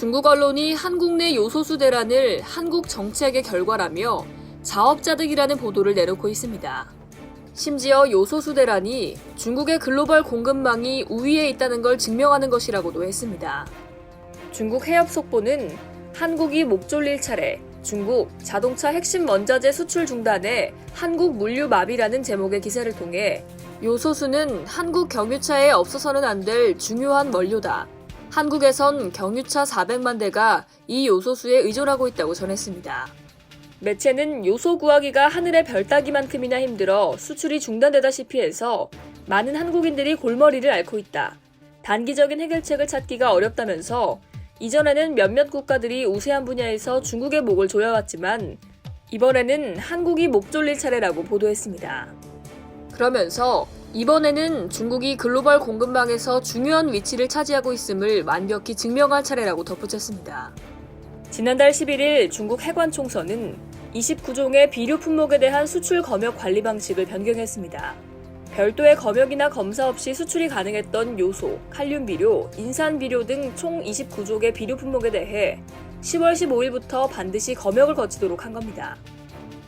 중국 언론이 한국 내 요소수 대란을 한국 정책의 결과라며 자업자득이라는 보도를 내놓고 있습니다. 심지어 요소수 대란이 중국의 글로벌 공급망이 우위에 있다는 걸 증명하는 것이라고도 했습니다. 중국 해협 속보는 한국이 목 졸릴 차례, 중국 자동차 핵심 원자재 수출 중단에 한국 물류 마비라는 제목의 기사를 통해 요소수는 한국 경유차에 없어서는 안 될 중요한 원료다. 한국에선 경유차 400만 대가 이 요소수에 의존하고 있다고 전했습니다. 매체는 요소 구하기가 하늘의 별 따기만큼이나 힘들어 수출이 중단되다시피 해서 많은 한국인들이 골머리를 앓고 있다. 단기적인 해결책을 찾기가 어렵다면서 이전에는 몇몇 국가들이 우세한 분야에서 중국의 목을 조여왔지만 이번에는 한국이 목 졸릴 차례라고 보도했습니다. 그러면서 이번에는 중국이 글로벌 공급망에서 중요한 위치를 차지하고 있음을 완벽히 증명할 차례라고 덧붙였습니다. 지난달 11일 중국 해관총서는 29종의 비료 품목에 대한 수출 검역 관리 방식을 변경했습니다. 별도의 검역이나 검사 없이 수출이 가능했던 요소, 칼륨 비료, 인산 비료 등 총 29종의 비료 품목에 대해 10월 15일부터 반드시 검역을 거치도록 한 겁니다.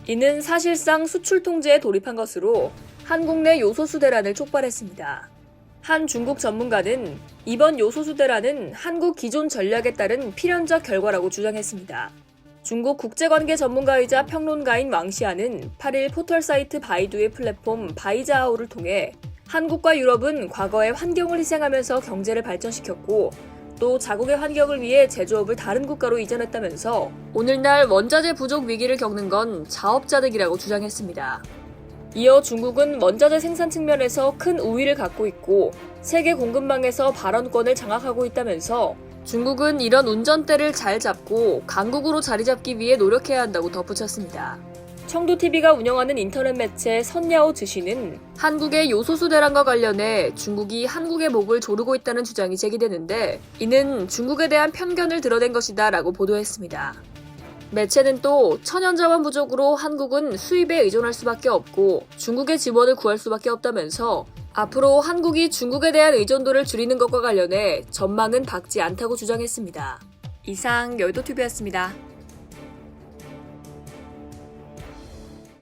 이는 사실상 수출 통제에 돌입한 것으로 한국 내 요소수 대란을 촉발했습니다. 한 중국 전문가는 이번 요소수 대란은 한국 기존 전략에 따른 필연적 결과라고 주장했습니다. 중국 국제관계 전문가이자 평론가인 왕시아는 8일 포털 사이트 바이두의 플랫폼 바이자오를 통해 한국과 유럽은 과거에 환경을 희생하면서 경제를 발전시켰고 또 자국의 환경을 위해 제조업을 다른 국가로 이전했다면서 오늘날 원자재 부족 위기를 겪는 건 자업자득이라고 주장했습니다. 이어 중국은 원자재 생산 측면에서 큰 우위를 갖고 있고 세계 공급망에서 발언권을 장악하고 있다면서 중국은 이런 운전대를 잘 잡고 강국으로 자리 잡기 위해 노력해야 한다고 덧붙였습니다. 청도TV가 운영하는 인터넷 매체 선야오 지시는 한국의 요소수 대란과 관련해 중국이 한국의 목을 조르고 있다는 주장이 제기되는데 이는 중국에 대한 편견을 드러낸 것이다 라고 보도했습니다. 매체는 또 천연자원 부족으로 한국은 수입에 의존할 수밖에 없고 중국의 지원을 구할 수밖에 없다면서 앞으로 한국이 중국에 대한 의존도를 줄이는 것과 관련해 전망은 밝지 않다고 주장했습니다. 이상 여의도TV였습니다.